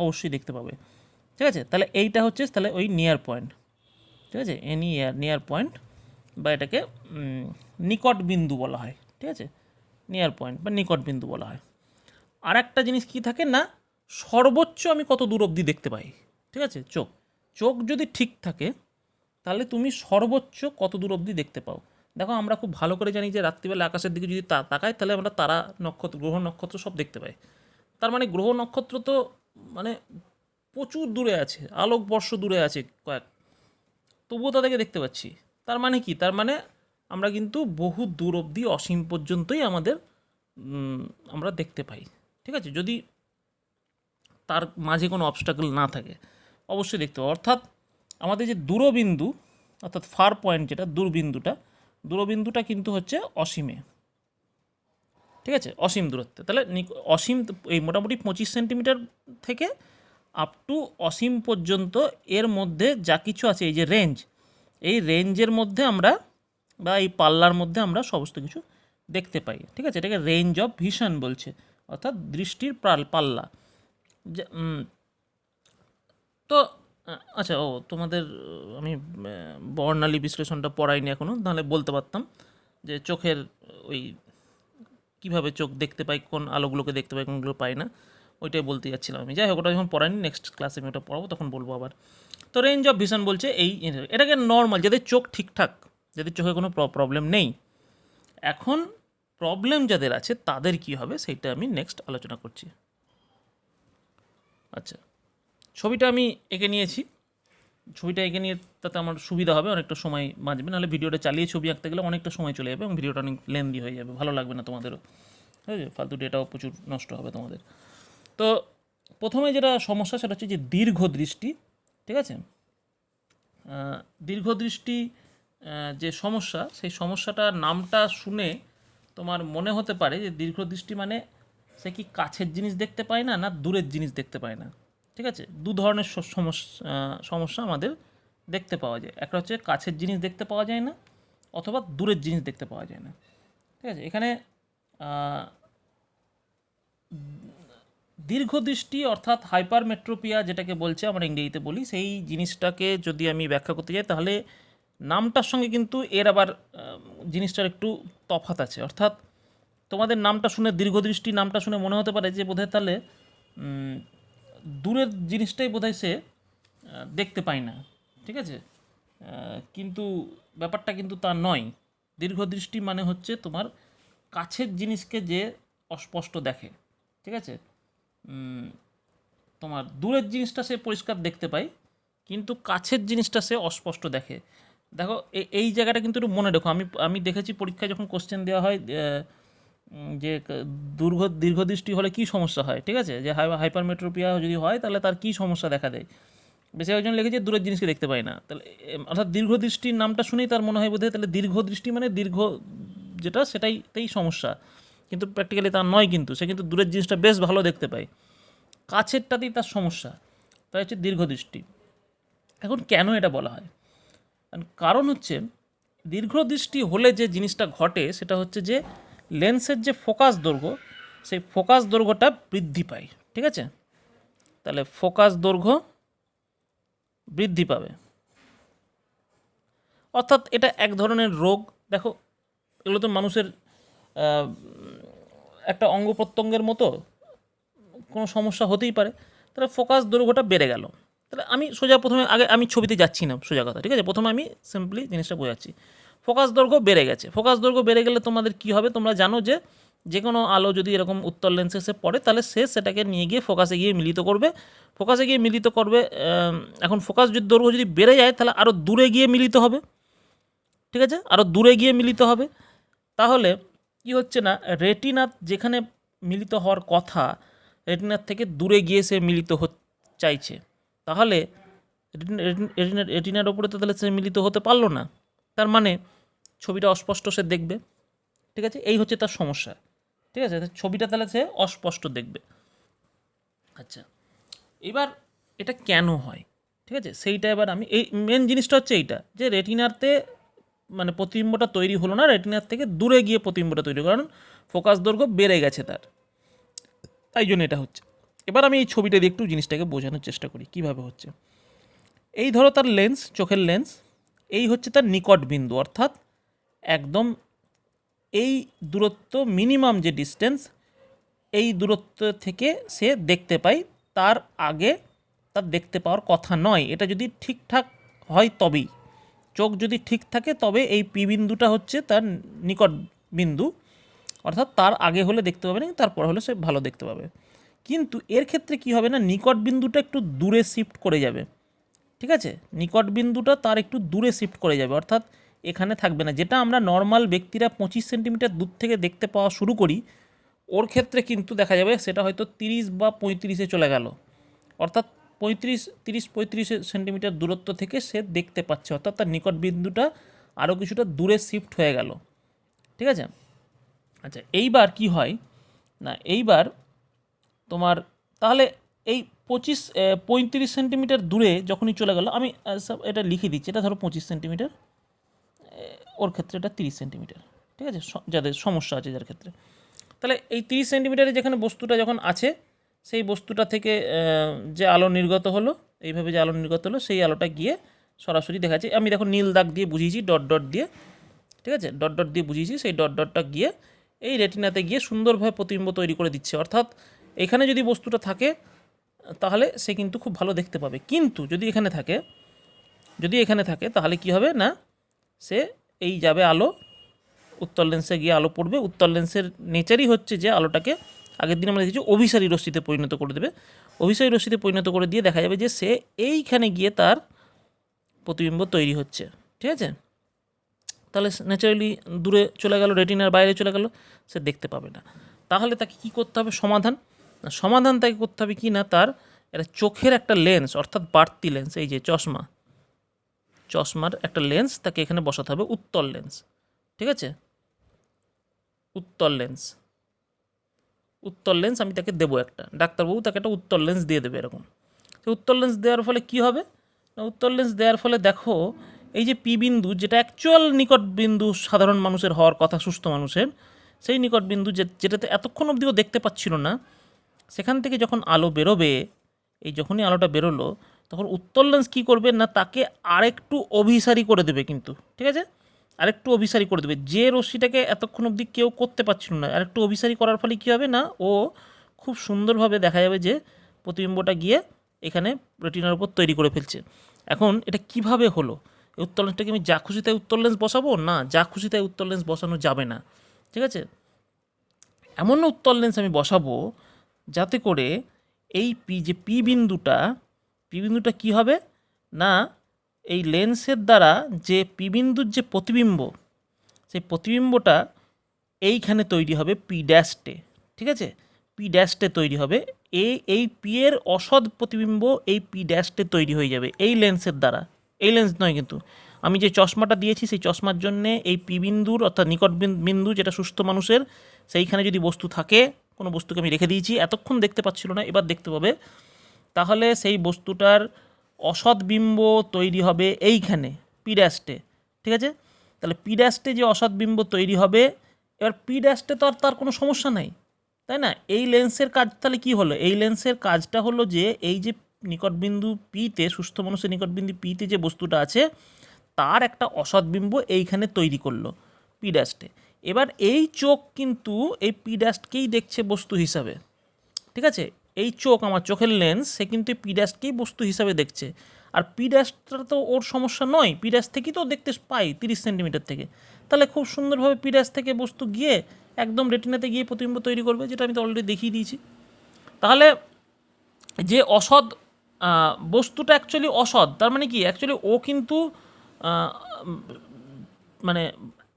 A: অবশ্যই দেখতে পাবে, ঠিক আছে। তাহলে এইটা হচ্ছে তাহলে ওই নিয়ার পয়েন্ট, ঠিক আছে, নিয়ার পয়েন্ট বা এটাকে নিকট বিন্দু বলা হয়, ঠিক আছে, নিয়ার পয়েন্ট বা নিকট বিন্দু বলা হয়। আর একটা জিনিস কি থাকে না, সর্বোচ্চ আমি কত দূর অবধি দেখতে পাই, ঠিক আছে। চোখ যদি ঠিক থাকে তাহলে তুমি সর্বোচ্চ কত দূর অবধি দেখতে পাও। দেখো আমরা খুব ভালো করে জানি যে রাত্রিবেলা আকাশের দিকে যদি তাকাই তাহলে আমরা তারা নক্ষত্র গ্রহ নক্ষত্র সব দেখতে পাই। তার মানে গ্রহ নক্ষত্র তো মানে প্রচুর দূরে আছে, আলোকবর্ষ দূরে আছে কয়েক, তবুও তাদেরকে দেখতে পাচ্ছি। তার মানে কি, তার মানে আমরা কিন্তু বহু দূর অবধি অসীম পর্যন্তই আমরা দেখতে পাই, ঠিক আছে, যদি তার মাঝে কোনো অবস্টাকল না থাকে অবশ্যই দেখতে পাবো। অর্থাৎ আমাদের যে দূরবিন্দু অর্থাৎ ফার পয়েন্ট যেটা দূরবিন্দুটা কিন্তু হচ্ছে অসীমে, ঠিক আছে, অসীম দূরত্বে। তাহলে অসীম এই মোটামুটি 25 সেন্টিমিটার থেকে আপ টু অসীম পর্যন্ত এর মধ্যে যা কিছু আছে এই যে রেঞ্জ, এই রেঞ্জের মধ্যে আমরা বা এই পাল্লার মধ্যে আমরা সমস্ত কিছু দেখতে পাই, ঠিক আছে। এটাকে রেঞ্জ অফ ভিশন বলছে, অর্থাৎ দৃষ্টির পাল্লা। তো আচ্ছা তোমাদের আমি বর্ণালী বিশ্লেষণটা পড়াইনি এখনও, তাহলে বলতে পারতাম যে চোখের ওই কীভাবে চোখ দেখতে পাই, কোন আলোগুলোকে দেখতে পাই কোনগুলো পাই না, ওইটাই বলতে যাচ্ছিলাম আমি। যাই হোক, ওটা যখন পড়াইনি নেক্সট ক্লাসে আমি ওটা পড়াবো তখন বলবো আবার। তো রেঞ্জ অফ ভিশন বলছে এটাকে নর্মাল, যাদের চোখ ঠিকঠাক, যাদের চোখে কোনো প্রবলেম নেই। এখন প্রবলেম যাদের আছে তাদের কি হবে সেইটা আমি নেক্সট আলোচনা করছি। আচ্ছা, ছবিটা আমি এঁকে নিয়েছি, ছবিটা এঁকে নিয়ে তাতে আমার সুবিধা হবে, অনেকটা সময় বাঁচবে, নাহলে ভিডিওটা চালিয়ে ছবি আঁকতে গেলে অনেকটা সময় চলে যাবে এবং ভিডিওটা অনেক লেন্দি হয়ে যাবে, ভালো লাগবে না তোমাদেরও, ঠিক আছে, ফালতু ডেটাও প্রচুর নষ্ট হবে তোমাদের। তো প্রথমে যেটা সমস্যা সেটা হচ্ছে যে দীর্ঘদৃষ্টি, ঠিক আছে। দীর্ঘদৃষ্টি যে সমস্যা, সেই সমস্যাটার নামটা শুনে তোমার মনে হতে পারে যে দীর্ঘদৃষ্টি মানে সে কি কাছের জিনিস দেখতে পায় না, না দূরের জিনিস দেখতে পায় না, ঠিক আছে। দু ধরনের সমস্যা আমাদের দেখতে পাওয়া যায়। একটা হচ্ছে কাছের জিনিস দেখতে পাওয়া যায় না, অথবা দূরের জিনিস দেখতে পাওয়া যায় না, ঠিক আছে। এখানে দীর্ঘদৃষ্টি অর্থাৎ হাইপারমেট্রোপিয়া যেটাকে বলছে আমরা ইংরেজিতে বলি, সেই জিনিসটাকে যদি আমি ব্যাখ্যা করতে যাই তাহলে নামটার সঙ্গে কিন্তু এর আবার জিনিসটার একটু তফাৎ আছে। অর্থাৎ তোমাদের নামটা শুনে, দীর্ঘদৃষ্টি নামটা শুনে মনে হতে পারে যে বোধহয় তাহলে দূরের জিনিসটাই বোধহয় সে দেখতে পায় না, ঠিক আছে। কিন্তু ব্যাপারটা কিন্তু তা নয়। দীর্ঘদৃষ্টি মানে হচ্ছে তোমার কাছের জিনিসকে যে অস্পষ্ট দেখে, ঠিক আছে। তোমার দূরের জিনিসটা সে পরিষ্কার দেখতে পায়, কিন্তু কাছের জিনিসটা সে অস্পষ্ট দেখে। দেখো এই জায়গাটা কিন্তু একটু মনে রেখো। আমি দেখেছি পরীক্ষায় যখন কোশ্চেন দেওয়া হয় যে দীর্ঘদৃষ্টি হলে কী সমস্যা হয়, ঠিক আছে, যে হাইপারমেট্রোপিয়া যদি হয় তাহলে তার কী সমস্যা দেখা দেয়। বেশিরভাগজন লিখেছে দূরের জিনিসকে দেখতে পায় না। তাহলে অর্থাৎ দীর্ঘদৃষ্টির নামটা শুনেই তার মনে হয় বোধহয় তাহলে দীর্ঘদৃষ্টি মানে দীর্ঘ যেটা সেটাই সমস্যা, কিন্তু প্র্যাকটিক্যালি তা নয়। কিন্তু সে কিন্তু দূরের জিনিসটা বেশ ভালো দেখতে পায়, কাছেরটাতেই তার সমস্যা, তাই হচ্ছে দীর্ঘদৃষ্টি। এখন কেন এটা বলা হয়? কারণ হচ্ছে দীর্ঘদৃষ্টি হলে যে জিনিসটা ঘটে সেটা হচ্ছে যে লেন্সের যে ফোকাস দৈর্ঘ্য, সেই ফোকাস দৈর্ঘ্যটা বৃদ্ধি পায়, ঠিক আছে। তাহলে ফোকাস দৈর্ঘ্য বৃদ্ধি পাবে, অর্থাৎ এটা এক ধরনের রোগ। দেখো এগুলো তো মানুষের একটা অঙ্গ প্রত্যঙ্গের মতো, কোনো সমস্যা হতেই পারে। তাহলে ফোকাস দৈর্ঘ্যটা বেড়ে গেল। তাহলে আমি সোজা প্রথমে আমি ছবিতে যাচ্ছি না, সোজা কথা, ঠিক আছে। প্রথমে আমি সিম্পলি জিনিসটা বোঝাচ্ছি। ফোকাস দৈর্ঘ্য বেড়ে গেছে। ফোকাস দৈর্ঘ্য বেড়ে গেলে তোমাদের কী হবে? তোমরা জানো যে কোনো আলো যদি এরকম উত্তল লেন্সে এসে পড়ে তাহলে সে সেটাকে নিয়ে গিয়ে ফোকাসে গিয়ে মিলিত করবে। এখন ফোকাস দৈর্ঘ্য যদি বেড়ে যায় তাহলে আরও দূরে গিয়ে মিলিত হবে, ঠিক আছে, আরও দূরে গিয়ে মিলিত হবে। তাহলে কি হচ্ছে না, রেটিনার যেখানে মিলিত হওয়ার কথা, রেটিনার থেকে দূরে গিয়ে সে মিলিত চাইছে। তাহলে রেটিনার ওপরে তো তাহলে সে মিলিত হতে পারলো না, তার মানে ছবিটা অস্পষ্ট সে দেখবে, ঠিক আছে। এই হচ্ছে তার সমস্যা, ঠিক আছে। ছবিটা তাহলে সে অস্পষ্ট দেখবে। আচ্ছা, এবার এটা কেন হয়, ঠিক আছে, সেইটা এবার আমি এই মেন জিনিসটা হচ্ছে এইটা যে রেটিনাতে মানে প্রতিবিম্বটা তৈরি হলো না, রেটিনার থেকে দূরে গিয়ে প্রতিবিম্বটা তৈরি, কারণ ফোকাস দৈর্ঘ্য বেড়ে গেছে তার, তাই জন্য এটা হচ্ছে। এবার আমি এই ছবিটা দিয়ে একটু জিনিসটাকে বোঝানোর চেষ্টা করি কীভাবে হচ্ছে। এই ধরো তার লেন্স, চোখের লেন্স, এই হচ্ছে তার নিকট বিন্দু, অর্থাৎ একদম এই দূরত্ব মিনিমাম যে ডিস্টেন্স, এই দূরত্ব থেকে সে দেখতে পায়, তার আগে তার দেখতে পাওয়ার কথা নয়। এটা যদি ঠিকঠাক হয় তবেই, চোখ যদি ঠিক থাকে তবে এই পি বিন্দুটা হচ্ছে তার নিকট বিন্দু, অর্থাৎ তার আগে হলে দেখতে পাবে না, তারপর হলে সে ভালো দেখতে পাবে। কিন্তু এর ক্ষেত্রে কি হবে না, নিকট বিন্দুটা একটু দূরে শিফট করে যাবে, ঠিক আছে। নিকট বিন্দুটা তার একটু দূরে শিফট করে যাবে, অর্থাৎ এখানে থাকবে না। যেটা আমরা নর্মাল ব্যক্তিরা 25 সেন্টিমিটার দূর থেকে দেখতে পাওয়া শুরু করি, ওর ক্ষেত্রে কিন্তু দেখা যাবে সেটা হয়তো 30 বা 35-এ চলে গেল, অর্থাৎ 30-35 সেন্টিমিটার দূরত্ব থেকে সে দেখতে পাচ্ছে, অর্থাৎ তার নিকট বিন্দুটা আরও কিছুটা দূরে শিফট হয়ে গেল, ঠিক আছে। আচ্ছা, এইবার কি হয় না, এইবার তোমার তাহলে এই 35 সেন্টিমিটার দূরে যখনই চলে গেল, আমি এটা লিখে দিচ্ছি, এটা ধরো 25 সেন্টিমিটার, ওর ক্ষেত্রে এটা 30 সেন্টিমিটার, ঠিক আছে, যাদের সমস্যা আছে যার ক্ষেত্রে। তাহলে এই 30 সেন্টিমিটারে যেখানে বস্তুটা যখন আছে, সেই বস্তুটা থেকে যে আলো নির্গত হলো, এইভাবে যে আলো নির্গত হলো, সেই আলোটা গিয়ে সরাসরি দেখা যাচ্ছে। আমি দেখো নীল দাগ দিয়ে বুঝিয়েছি, ডট ডট দিয়ে, ঠিক আছে, ডট ডট দিয়ে বুঝিয়েছি। সেই ডট ডটটা গিয়ে এই রেটিনাতে গিয়ে সুন্দরভাবে প্রতিবিম্ব তৈরি করে দিচ্ছে, অর্থাৎ এখানে যদি বস্তুটা থাকে তাহলে সে কিন্তু খুব ভালো দেখতে পাবে। কিন্তু যদি এখানে থাকে তাহলে কি হবে না, সে এই যাবে আলো, উত্তল লেন্সে গিয়ে আলো পড়বে। উত্তল লেন্সের নেচারই হচ্ছে যে আলোটাকে আগের দিন আমরা দেখেছি অভিসারী রশ্মিতে পরিণত করে দেবে। অভিসারী রশ্মিতে পরিণত করে দিয়ে দেখা যাবে যে সে এইখানে গিয়ে তার প্রতিবিম্ব তৈরি হচ্ছে, ঠিক আছে। তাহলে ন্যাচারালি দূরে চলে গেল, রেটিনার বাইরে চলে গেল, সে দেখতে পাবে না। তাহলে তাকে কি করতে হবে? সমাধান সমাধান তাকে করতে হবে কি না, তার একটা চোখের একটা লেন্স অর্থাৎ বাড়তি লেন্স, এই যে চশমার একটা লেন্স তাকে এখানে বসাতে হবে, উত্তল লেন্স। ঠিক আছে, উত্তল লেন্স আমি তাকে দেবো একটা, ডাক্তারবাবু তাকে একটা উত্তল লেন্স দিয়ে দেবে এরকম। তো উত্তল লেন্স দেওয়ার ফলে কি হবে না, উত্তল লেন্স দেওয়ার ফলে দেখো এই যে পি বিন্দু, যেটা অ্যাকচুয়াল নিকট বিন্দু সাধারণ মানুষের হওয়ার কথা, সুস্থ মানুষের, সেই নিকট বিন্দু যেটাতে এতক্ষণ অবধিও দেখতে পাচ্ছিল না, সেখান থেকে যখন আলো বেরোবে, এই যখনই আলোটা বেরোলো তখন উত্তল লেন্স কী করবে না, তাকে আরেকটু অভিসারী করে দেবে কিন্তু। ঠিক আছে, আরেকটু অভিসারী করে দেবে, যে রশ্মিটাকে এতক্ষণ অবধি কেউ করতে পারছিল না, আরেকটু অভিসারী করার ফলে কী হবে না, ও খুব সুন্দরভাবে দেখা যাবে যে প্রতিবিম্বটা গিয়ে এখানে রেটিনার উপর তৈরি করে ফেলছে। এখন এটা কিভাবে হলো, এই উত্তল লেন্সটাকে আমি যা খুশি তাই উত্তল লেন্স বসাবো? না, যা খুশি তাই উত্তল লেন্স বসানো যাবে না। ঠিক আছে, এমন উত্তল লেন্স আমি বসাবো যাতে করে এই যে পি বিন্দুটা কী হবে না, এই লেন্সের দ্বারা যে পি বিন্দুর যে প্রতিবিম্ব, সেই প্রতিবিম্বটা এইখানে তৈরি হবে পি ড্যাশটে। ঠিক আছে, পি ড্যাশটে তৈরি হবে, এই পি এর অসৎ প্রতিবিম্ব এই পি ড্যাশটে তৈরি হয়ে যাবে এই লেন্সের দ্বারা। এই লেন্স নয় কিন্তু, আমি যে চশমাটা দিয়েছি সেই চশমার জন্যে এই পি বিন্দুর অর্থাৎ নিকট বিন্দু যেটা সুস্থ মানুষের, সেইখানে যদি বস্তু থাকে, কোনো বস্তুকে আমি রেখে দিয়েছি, এতক্ষণ দেখতে পাচ্ছিল না, এবার দেখতে পাবে, তাহলে সেই বস্তুটার অসৎ বিম্ব তৈরি হবে এইখানে পি ড্যাশটে। ঠিক আছে, তাহলে পি ড্যাশটে যে অসৎ বিম্ব তৈরি হবে, এবার পি ড্যাশটে তো আর তার কোনো সমস্যা নাই, তাই না? এই লেন্সের কাজ তাহলে কি হলো, এই লেন্সের কাজটা হলো যে এই যে নিকটবিন্দু পিতে, সুস্থ মানুষের নিকটবিন্দু পিতে যে বস্তুটা আছে, তার একটা অসৎ বিম্ব এইখানে তৈরি করলো পি ড্যাশটে। এবার এই চোখ কিন্তু এই পি ড্যাশকেই দেখছে বস্তু হিসাবে। ঠিক আছে, এই চোখ, আমার চোখের লেন্স, সে কিন্তু পি ড্যাশকেই বস্তু হিসাবে দেখছে। আর পি ড্যাশটা তো ওর সমস্যা নয়, পি ড্যাশ থেকেই তো দেখতে পাই 30 সেন্টিমিটার থেকে, তাহলে খুব সুন্দরভাবে পি ড্যাশ থেকে বস্তু গিয়ে একদম রেটিনাতে গিয়ে প্রতিবিম্ব তৈরি করবে, যেটা আমি তো অলরেডি দেখিয়ে দিয়েছি। তাহলে যে অসৎ বস্তুটা অ্যাকচুয়ালি অসৎ, তার মানে কি, অ্যাকচুয়ালি ও কিন্তু মানে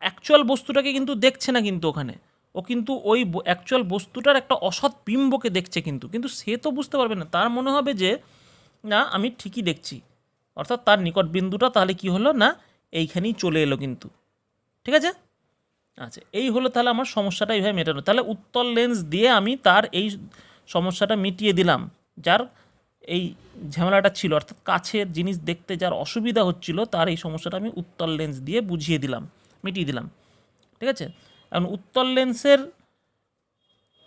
A: অ্যাকচুয়াল বস্তুটাকে কিন্তু দেখছে না কিন্তু ওখানে, ও কিন্তু ওই অ্যাকচুয়াল বস্তুটার একটা অসৎ বিম্বকে দেখছে কিন্তু, সে তো বুঝতে পারবে না, তার মনে হবে যে না আমি ঠিকই দেখছি, অর্থাৎ তার নিকট বিন্দুটা তাহলে কি হলো না, এইখানেই চলে এলো কিন্তু। ঠিক আছে, আচ্ছা, এই হলো তাহলে আমার সমস্যাটা এইভাবে মেটানো। তাহলে উত্তল লেন্স দিয়ে আমি তার এই সমস্যাটা মিটিয়ে দিলাম, যার এই ঝামেলাটা ছিল, অর্থাৎ কাছের জিনিস দেখতে যার অসুবিধা হচ্ছিল, তার এই সমস্যাটা আমি উত্তল লেন্স দিয়ে বুঝিয়ে দিলাম, মিটিয়ে দিলাম। ঠিক আছে, এখন উত্তল লেন্সের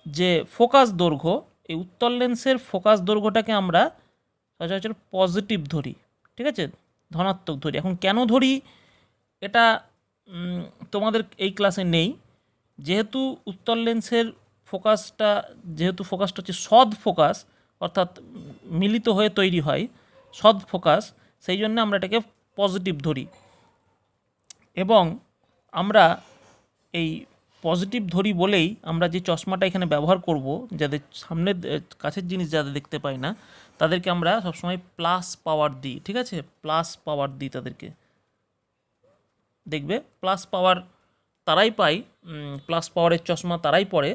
A: যে ফোকাস দৈর্ঘ্য, এই উত্তল লেন্সের ফোকাস দৈর্ঘ্যটাকে আমরা সচরাচর পজিটিভ ধরি। ঠিক আছে, ধনাত্মক ধরি। এখন কেন ধরি এটা তোমাদের এই ক্লাসে নেই, যেহেতু উত্তল লেন্সের ফোকাসটা হচ্ছে সদ ফোকাস, অর্থাৎ মিলিত হয়ে তৈরি হয় সদ ফোকাস, সেই জন্য আমরা এটাকে পজিটিভ ধরি। এবং আমরা এই পজিটিভ ধরি বলেই আমরা যে চশমাটা এখানে ব্যবহার করব, যাদের সামনের কাছের জিনিস যাদের দেখতে পাই না, তাদেরকে আমরা সবসময় প্লাস পাওয়ার দিই। ঠিক আছে, প্লাস পাওয়ার দিই তাদেরকে, দেখবে প্লাস পাওয়ার তারাই পায়, প্লাস পাওয়ারের চশমা তারাই পরে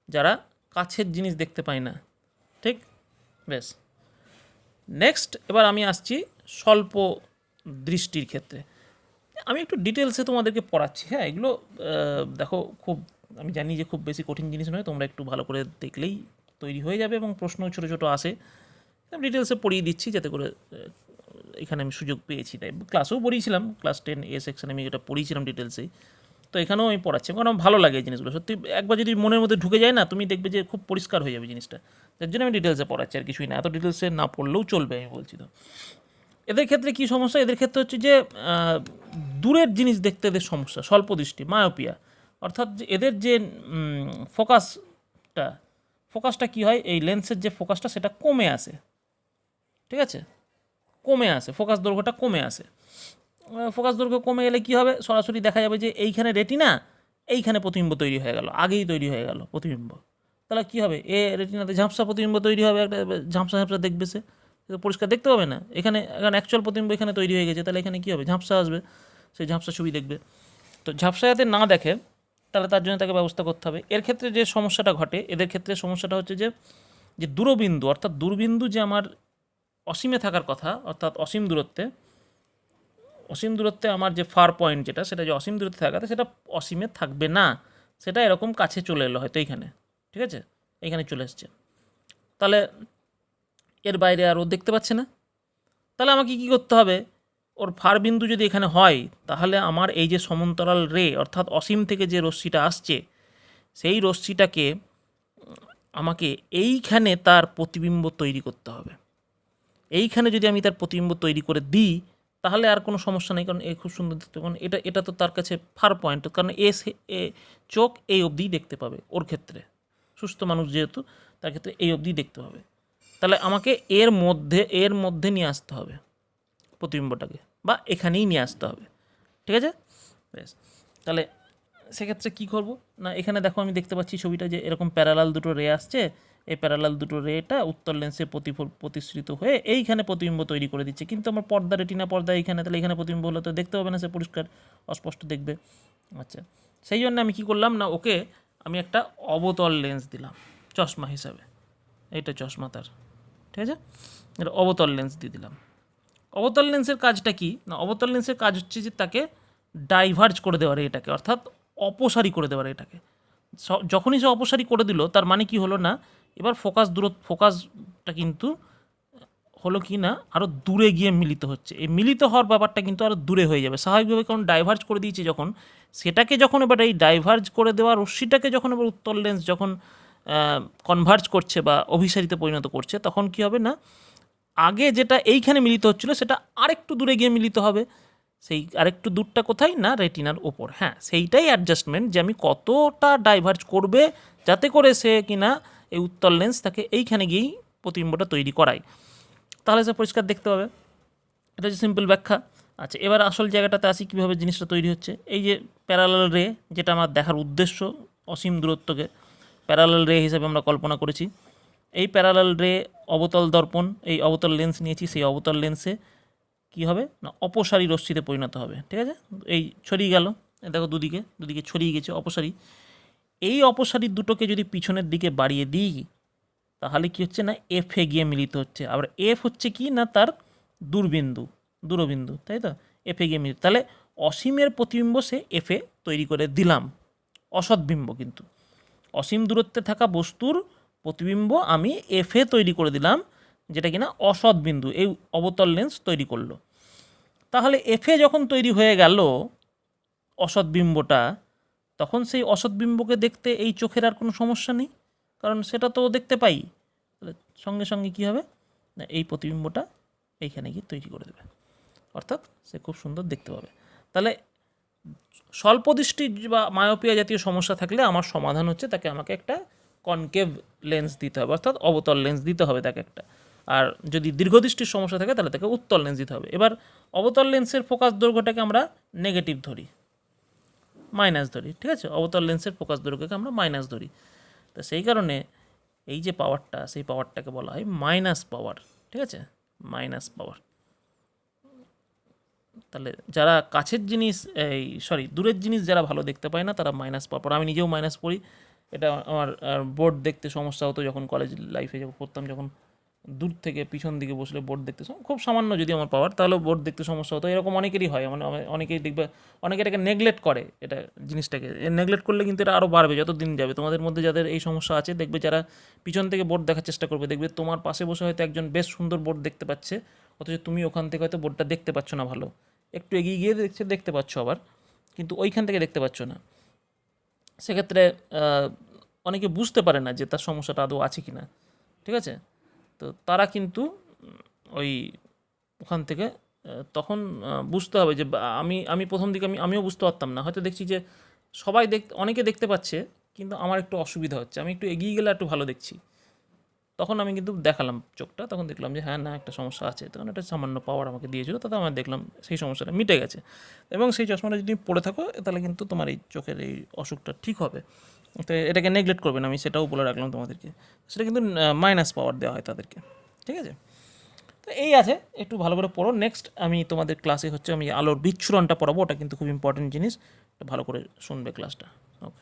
A: যারা কাছের জিনিস দেখতে পায় না। ঠিক, বেশ। নেক্সট এবার আমি আসছি স্বল্প দৃষ্টির ক্ষেত্রে। আমি একটু ডিটেলসে তোমাদেরকে পড়াচ্ছি, হ্যাঁ, এগুলো দেখো, খুব আমি জানি যে খুব বেশি কঠিন জিনিস নয়, তোমরা একটু ভালো করে দেখলেই তৈরি হয়ে যাবে, এবং প্রশ্ন ছোটো ছোটো আসে, আমি ডিটেলসে পড়িয়ে দিচ্ছি যাতে করে এখানে আমি সুযোগ পেয়েছি, তাই ক্লাসেও পড়িয়েছিলাম, ক্লাস 10 এ সেকশানে আমি এটা পড়িয়েছিলাম ডিটেলসেই, তো এখানেও আমি পড়াচ্ছি, কারণ আমার ভালো লাগে এই জিনিসগুলো, সত্যি একবার যদি মনের মধ্যে ঢুকে যায় না, তুমি দেখবে যে খুব পরিষ্কার হয়ে যাবে জিনিসটা, যার জন্য আমি ডিটেলসে পড়াচ্ছি, আর কিছুই না, এত ডিটেলসে না পড়লেও চলবে আমি বলছি। তো এদের ক্ষেত্রে কী সমস্যা, এদের ক্ষেত্রে হচ্ছে যে দূরের জিনিস দেখতে এদের সমস্যা, স্বল্প দৃষ্টি, মায়োপিয়া, অর্থাৎ এদের যে ফোকাসটা কী হয়, এই লেন্সের যে ফোকাসটা সেটা কমে আসে। ঠিক আছে, কমে আসে, ফোকাস দৈর্ঘ্যটা কমে আসে। ফোকাস দৈর্ঘ্য কমে গেলে কী হবে, সরাসরি দেখা যাবে যে এইখানে রেটিনা, এইখানে প্রতিবিম্ব তৈরি হয়ে গেল, আগেই তৈরি হয়ে গেল প্রতিবিম্ব, তাহলে কী হবে, রেটিনাতে ঝাপসা প্রতিবিম্ব তৈরি হবে, একটা ঝাপসা দেখবে, সে পরিষ্কার দেখতে পাবে না, এখানে অ্যাকচুয়াল প্রতিবিম্ব এখানে তৈরি হয়ে গেছে, তাহলে এখানে কী হবে, ঝাপসা আসবে, সেই ঝাপসা ছবি দেখবে। তো ঝাপসা যাতে না দেখে, তাহলে তার জন্য তাকে ব্যবস্থা করতে হবে। এর ক্ষেত্রে যে সমস্যাটা ঘটে, এদের ক্ষেত্রে সমস্যাটা হচ্ছে যে যে দূরবিন্দু অর্থাৎ দূরবিন্দু যে আমার অসীমে থাকার কথা, অর্থাৎ অসীম দূরত্বে আমার যে ফার পয়েন্ট যেটা, সেটা যে অসীম দূরত্বে থাকার কথা সেটা অসীমে থাকবে না, সেটা এরকম কাছে চলে এলো হয়তো এইখানে, ঠিক আছে, এইখানে চলে এসছে, তাহলে এর বাইরে আর ও দেখতে পাচ্ছে না। তাহলে আমাকে কী করতে হবে, ওর ফার বিন্দু যদি এখানে হয় তাহলে আমার এই যে সমান্তরাল রে অর্থাৎ অসীম থেকে যে রশ্মিটা আসছে সেই রশ্মিটাকে আমাকে এইখানে তার প্রতিবিম্ব তৈরি করতে হবে। এইখানে যদি আমি তার প্রতিবিম্ব তৈরি করে দিই তাহলে আর কোনো সমস্যা নেই, কারণ এ খুব সুন্দর দেখতে, কারণ এটা তো তার কাছে ফার পয়েন্ট, কারণ চোখ এই অবধিই দেখতে পাবে, ওর ক্ষেত্রে সুস্থ মানুষ যেহেতু তার ক্ষেত্রে এই অবধিই দেখতে পাবে। তাহলে আমাকে এর মধ্যে নিয়ে আসতে হবে প্রতিবিম্বটাকে, বা এখানেই নিয়ে আসতে হবে, ঠিক আছে, বেশ। তাহলে সেক্ষেত্রে কী করব না, এখানে দেখো আমি দেখতে পাচ্ছি ছবিটা যে এরকম প্যারালাল দুটো রে আসছে, এই প্যারালাল দুটো রেটা উত্তর লেন্সে প্রতিসৃত হয়ে এইখানে প্রতিবিম্ব তৈরি করে দিচ্ছে, কিন্তু আমার পর্দা রেটিনা পর্দা এইখানে, তাহলে এখানে প্রতিবিম্ব হলে তো দেখতে হবে না, সে পরিষ্কার অস্পষ্ট দেখবে। আচ্ছা, সেই জন্য আমি কি করলাম না, ওকে আমি একটা অবতল লেন্স দিলাম চশমা হিসাবে, এইটা চশমা তার, ঠিক আছে, এটা অবতল লেন্স দিয়ে দিলাম। অবতল লেন্সের কাজটা কি না, অবতল লেন্সের কাজ হচ্ছে যে তাকে ডাইভার্জ করে দেওয়ার এটাকে, অর্থাৎ অপসারী করে দেওয়ার এটাকে। যখনই সে অপসারী করে দিল তার মানে কি হলো না, এবার ফোকাসটা কিন্তু হলো কি না আরও দূরে গিয়ে মিলিত হচ্ছে, এই মিলিত হওয়ার ব্যাপারটা কিন্তু আরও দূরে হয়ে যাবে স্বাভাবিকভাবে, কারণ ডাইভার্জ করে দিয়েছে যখন, সেটাকে যখন এবার এই ডাইভার্জ করে দেওয়া রশ্মিটাকে যখন এবার উত্তর লেন্স যখন কনভার্জ করছে বা অভিসারিতে পরিণত করছে, তখন কি হবে না, আগে যেটা এইখানে মিলিত হচ্ছিল সেটা আরেকটু দূরে গিয়ে মিলিত হবে, সেই আরেকটু দূরটা কোথায় না রেটিনার ওপর, হ্যাঁ সেইটাই অ্যাডজাস্টমেন্ট, যে আমি কতটা ডাইভার্জ করবে যাতে করে সে কিনা এই উত্তর লেন্স তাকে এইখানে গিয়েই প্রতিবিম্বটা তৈরি করায়, তাহলে সে পরিষ্কার দেখতে পাবে। এটা হচ্ছে সিম্পল ব্যাখ্যা। আচ্ছা, এবার আসল জায়গাটাতে আসি কীভাবে জিনিসটা তৈরি হচ্ছে। এই যে প্যারালাল রে, যেটা আমার দেখার উদ্দেশ্য, অসীম দূরত্বকে প্যারালাল রে হিসেবে আমরা কল্পনা করেছি, এই প্যারালাল রে অবতল দর্পণ, এই অবতল লেন্স নিয়েছি, সেই অবতল লেন্সে কী হবে না অপসারী রশ্মিতে পরিণত হবে, ঠিক আছে, এই ছড়িয়ে গেল, দেখো দুদিকে ছড়িয়ে গেছে অপসারী। এই অপসারী দুটোকে যদি পিছনের দিকে বাড়িয়ে দিই তাহলে কি হচ্ছে না এফে গিয়ে মিলিত হচ্ছে, আবার এফ হচ্ছে কি না তার দূরবিন্দু, তাই তো, এফে গিয়ে মিলিত, তাহলে অসীমের প্রতিবিম্ব সে এফে তৈরি করে দিলাম, অসৎবিম্ব, কিন্তু অসীম দূরত্বে থাকা বস্তুর প্রতিবিম্ব আমি এফে তৈরি করে দিলাম, যেটা কিনা অসৎ বিন্দু এই অবতল লেন্স তৈরি করলো। তাহলে এফে যখন তৈরি হয়ে গেল অসৎ বিম্বটা, তখন সেই অসৎ বিম্বকে দেখতে এই চোখের আর কোনো সমস্যা নেই, কারণ সেটা তো দেখতে পাই, তাহলে সঙ্গে সঙ্গে কী হবে না এই প্রতিবিম্বটা এইখানে গিয়ে তৈরি করে দেবে, অর্থাৎ সে খুব সুন্দর দেখতে পাবে। তাহলে স্বল্প দৃষ্টি বা মায়োপিয়া জাতীয় সমস্যা থাকলে আমার সমাধান হচ্ছে তাকে আমাকে একটা কনকেভ লেন্স দিতে হবে, অর্থাৎ অবতল লেন্স দিতে হবে তাকে একটা, আর যদি দীর্ঘদৃষ্টির সমস্যা থাকে তাহলে তাকে উত্তল লেন্স দিতে হবে। এবার অবতল লেন্সের ফোকাস দৈর্ঘ্যটাকে আমরা নেগেটিভ ধরি, মাইনাস ধরি, ঠিক আছে, অবতল লেন্সের ফোকাস দৈর্ঘ্যকে আমরা মাইনাস ধরি, তো সেই কারণে এই যে পাওয়ারটা, সেই পাওয়ারটাকে বলা হয় মাইনাস পাওয়ার, ঠিক আছে, মাইনাস পাওয়ার। তাহলে যারা কাছের জিনিস দূরের জিনিস যারা ভালো দেখতে পায় না তারা মাইনাস পাওয়ার, আমি নিজেও মাইনাস পড়ি, এটা আমার বোর্ড দেখতে সমস্যা হতো যখন কলেজ লাইফে যখন পড়তাম, যখন দূর থেকে পিছন দিকে বসলে বোর্ড দেখতে খুব সামান্য যদি আমার পাওয়ার, তাহলে বোর্ড দেখতে সমস্যা হতো, এরকম অনেকেরই হয়, মানে অনেকেই দেখবে অনেকে এটাকে নেগলেক্ট করে, এটা জিনিসটাকে নেগলেক্ট করলে কিন্তু এটা আরও বাড়বে যত দিন যাবে। তোমাদের মধ্যে যাদের এই সমস্যা আছে দেখবে, যারা পিছন থেকে বোর্ড দেখার চেষ্টা করবে, দেখবে তোমার পাশে বসে হয়তো একজন বেশ সুন্দর বোর্ড দেখতে পাচ্ছে, অথচ তুমি ওখান থেকে হয়তো বোর্ডটা দেখতে পাচ্ছ না ভালো, একটু এগিয়ে গিয়ে দেখতে পাচ্ছ আবার, কিন্তু ওইখান থেকে দেখতে পাচ্ছ না। সেক্ষেত্রে অনেকে বুঝতে পারে না যে তার সমস্যাটা আদৌ আছে কি না, ঠিক আছে, তো তারা কিন্তু ওই ওখান থেকে তখন বুঝতে হবে যে আমি প্রথম দিকে আমিও বুঝতে পারতাম না, হয়তো দেখছি যে সবাই অনেকে দেখতে পাচ্ছে কিন্তু আমার একটু অসুবিধা হচ্ছে, আমি একটু এগিয়ে গেলে একটু ভালো দেখছি, তখন আমি কিন্তু দেখালাম চোখটা, তখন দেখলাম যে হ্যাঁ না একটা সমস্যা আছে, তখন একটা সামান্য পাওয়ার আমাকে দিয়েছিল, তাতে আমার দেখলাম সেই সমস্যাটা মিটে গেছে, এবং সেই চশমাটা যদি পরে থাকো তাহলে কিন্তু তোমার এই চোখের এই অসুখটা ঠিক হবে, তো এটাকে নেগলেক্ট করবে না, আমি সেটাও বলে রাখলাম তোমাদেরকে, সেটা কিন্তু মাইনাস পাওয়ার দেওয়া হয় তাদেরকে, ঠিক আছে। তো এই আছে, একটু ভালো করে পড়ো। নেক্সট আমি তোমাদের ক্লাসে হচ্ছে আমি আলোর বিচ্ছুরণটা পড়াবো, ওটা কিন্তু খুব ইম্পর্টেন্ট জিনিস, ভালো করে শুনবে ক্লাসটা, ওকে।